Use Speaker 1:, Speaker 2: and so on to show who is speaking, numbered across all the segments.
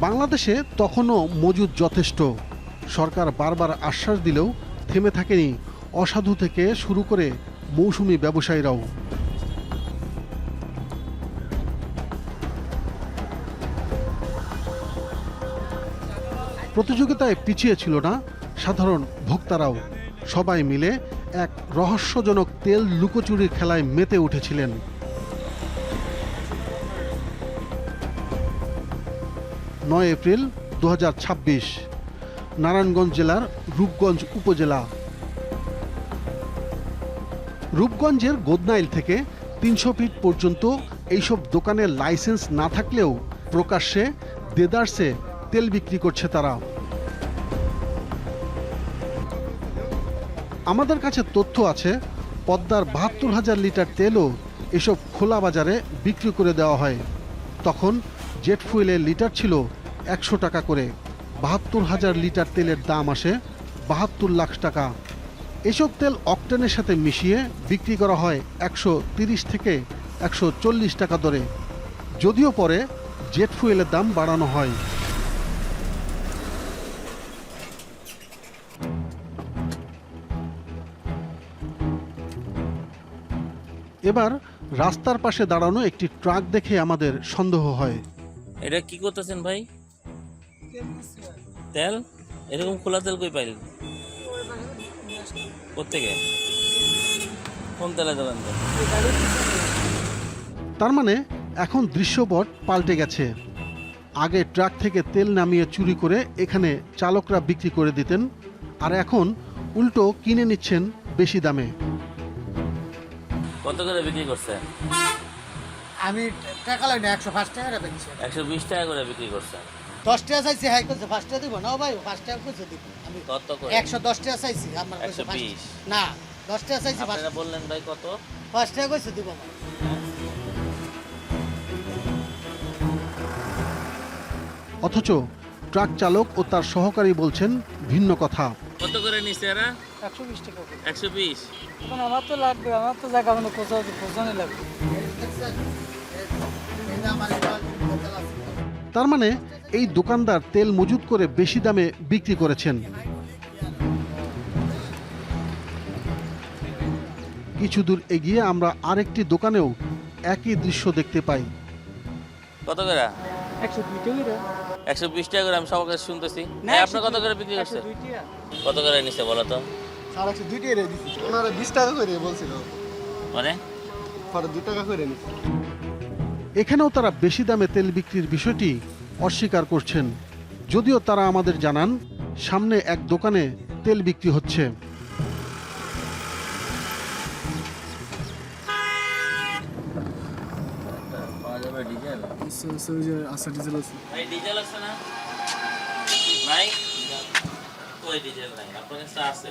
Speaker 1: বাংলাদেশে তখনও মজুদ যথেষ্ট। সরকার বারবার আশ্বাস দিলেও থেমে থাকেনি অসাধু থেকে শুরু করে মৌসুমি ব্যবসায়ীরাও। প্রতিযোগিতায় পিছিয়ে ছিল না সাধারণ ভোক্তারাও। সবাই মিলে এক রহস্যজনক তেল লুকোচুরির খেলায় মেতে উঠেছিলেন। ৯ এপ্রিল ২০২৬, নারায়ণগঞ্জ জেলার রূপগঞ্জ উপজেলা। রূপগঞ্জের গোদনাইল থেকে ৩০০ ফিট পর্যন্ত এইসব দোকানের লাইসেন্স না থাকলেও প্রকাশ্যে দেদারসে তেল বিক্রি করছে তারা। আমাদের কাছে তথ্য আছে, পদ্মার ৭২,০০০ লিটার তেলও এসব খোলা বাজারে বিক্রি করে দেওয়া হয়। তখন জেট ফুয়েলের লিটার ছিল ১০০ টাকা করে। ৭২,০০০ লিটার তেলের দাম আসে ৭২ লাখ টাকা। এসব তেল অকটেনের সাথে মিশিয়ে বিক্রি করা হয় ১৩০ থেকে ১৪০ টাকা দরে। যদিও পরে জেট ফুয়েলের দাম বাড়ানো হয়। এবার রাস্তার পাশে দাঁড়ানো একটি ট্রাক দেখে আমাদের সন্দেহ হয়।
Speaker 2: এটা কি করতেছেন ভাই? তেল? এরকম খোলা তেল কই পাইলেন? কোত্থেকে? কোন তেলের দোকান?
Speaker 1: তার মানে এখন দৃশ্যপট পাল্টে গেছে। আগে ট্রাক থেকে তেল নামিয়ে চুরি করে এখানে চালকরা বিক্রি করে দিতেন, আর এখন উল্টো কিনে নিচ্ছেন বেশি দামে।
Speaker 2: কত করে বিক্রি করছেন?
Speaker 3: আমি টাকা লাগে না, ১০৫ টাকা বেচছি।
Speaker 2: ১২০ টাকা করে বিক্রি করছেন।
Speaker 3: ১০ টাকা চাইছি, হাই করছে ৫ টাকা দিব না ভাই, ৫ টাকা করছে দিব। আমি
Speaker 2: কত করে?
Speaker 3: ১১০ টাকা চাইছি, আমার কাছে
Speaker 2: ১২০
Speaker 3: না ১০ টাকা চাইছি।
Speaker 2: আপনারা বললেন ভাই কত?
Speaker 3: ৫ টাকা কইছে দিব না।
Speaker 1: অথচ ট্রাক চালক ও তার সহকারী বলছেন ভিন্ন কথা।
Speaker 2: কত করে নিছে এরা?
Speaker 3: ১২০ টাকা।
Speaker 2: ১২০।
Speaker 3: এখন আমার তো লাগবে, আমার তো জায়গা মানে কোথাও লাগবে।
Speaker 1: তার মানে এই দোকানদার তেল মজুত করে বেশি দামে বিক্রি করেছেন। কিছু দূর এগিয়ে আমরা আরেকটি দোকানেও একই দৃশ্য দেখতে পাই।
Speaker 2: কত করে?
Speaker 3: ১০২ টাকা।
Speaker 2: ১২০ টাকা করে আমি সবার কাছে শুনতেছি।
Speaker 3: না,
Speaker 2: আপনি কত করে বিক্রি করছেন?
Speaker 3: ১০২ টাকা।
Speaker 2: কত করে নিছে বলো তো?
Speaker 4: ১০২ টাকা দিচ্ছি, ওনারা ২০ টাকা করে বলছিল,
Speaker 2: মানে
Speaker 4: পরে ২ টাকা করে নিচ্ছি।
Speaker 1: এখানেও তারা বেশি দামে তেল বিক্রির বিষয়টি অস্বীকার করছেন। যদিও তারা আমাদের জানান সামনে এক দোকানে তেল বিক্রি হচ্ছে।
Speaker 2: পাওয়া যাবে ডিজেল? ভাই ডিজেল আছে না? নাই? কই ডিজেল নাই? আপনার কাছে আছে?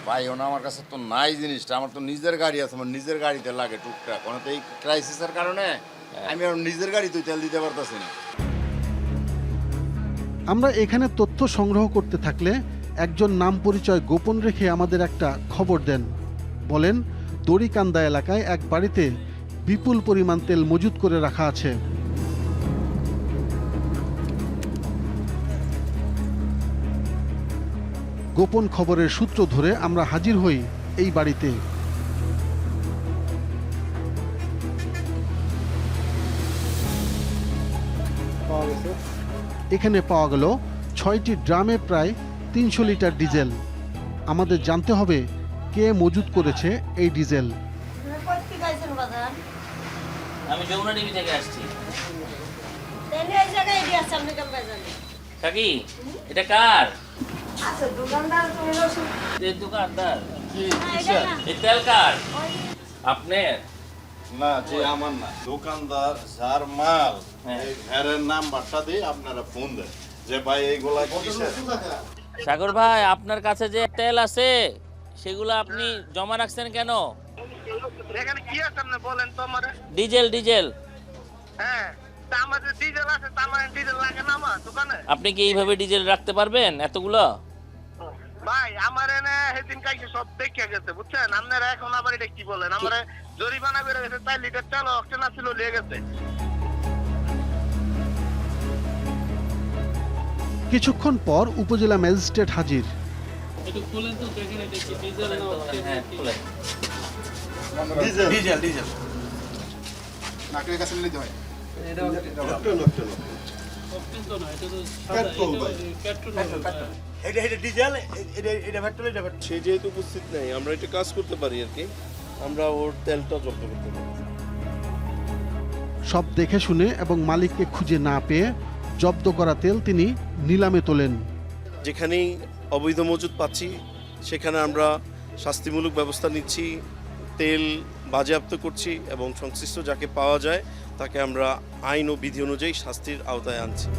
Speaker 5: ভাই ওনা আমার কাছে তো নাই জিনিসটা, আমার তো নিজের গাড়ি আছে, আমার নিজের গাড়িতে লাগে টুকটাক। কোনো তো এই ক্রাইসিসের কারণে আমি আর নিজের গাড়িতে তেল দিতে পারতেছি না।
Speaker 1: আমরা এখানে তথ্য সংগ্রহ করতে থাকলে একজন নাম পরিচয় গোপন রেখে আমাদের একটা খবর দেন। বলেন দড়িকান্দা এলাকায় এক বাড়িতে বিপুল পরিমাণ তেল মজুত করে রাখা আছে। গোপন খবরের সূত্র ধরে আমরা হাজির হই এই বাড়িতে। এখানে পাওয়া গেল ৬টি ড্রামে প্রায় ৩০০ লিটার ডিজেল। আমাদের জানতে হবে কে মজুত করেছে এই ডিজেল।
Speaker 2: আমি যমুনা টিভি থেকে আসছি। কাকি এটা কার? দোকানদার। এই তেল কার? আপনার?
Speaker 6: না, যে আমার না, দোকানদার যার মাল
Speaker 2: হ্যাঁ।
Speaker 6: এই ভ্যানের নাম্বারটা দিয়ে আপনারা ফোন দেন যে ভাই এইগুলা কিসের।
Speaker 2: সাগর ভাই আপনার কাছে যে তেল আছে সেগুলো আপনি জমা রাখছেন কেন?
Speaker 7: এখানে কি আছে আপনি বলেন তো আমারে?
Speaker 2: Diesel diesel.
Speaker 7: হ্যাঁ, তা আমাদের ডিজেল আছে, তা আমার ডিজেল লাগে না আমার দোকানে।
Speaker 2: আপনি কি এইভাবে ডিজেল রাখতে পারবেন এতগুলো?
Speaker 7: ভাই আমার এনে সেদিন কাইছে সব দেখে গেছে, বুঝছেন? আপনারা এখন আবার এটা কি বলেন? আমারে জরিমানা বেড়ে গেছে, 4 লিটার তেল অক্টেন ছিল লিয়ে গেছে।
Speaker 1: কিছুক্ষণ পর উপজেলা ম্যাজিস্ট্রেট হাজির।
Speaker 2: হ্যাঁ খোলেন।
Speaker 4: ডিজেল নাকের কাছে নিতে হয়
Speaker 8: সে যেহেতু উপস্থিত নেই, আমরা এটা কাজ করতে পারি আর কি, আমরা ওর তেলটা জব্দ করতে পারি।
Speaker 1: সব দেখে শুনে এবং মালিককে খুঁজে না পেয়ে জব্দ করা তেল তিনি নিলামে তোলেন।
Speaker 8: যেখানেই অবৈধ মজুদ পাচ্ছি সেখানে আমরা শাস্তিমূলক ব্যবস্থা নিচ্ছি, তেল বাজেয়াপ্ত করছি এবং সংশ্লিষ্ট যাকে পাওয়া যায় তাকে আমরা আইন ও বিধি অনুযায়ী শাস্তির আওতায় আনছি।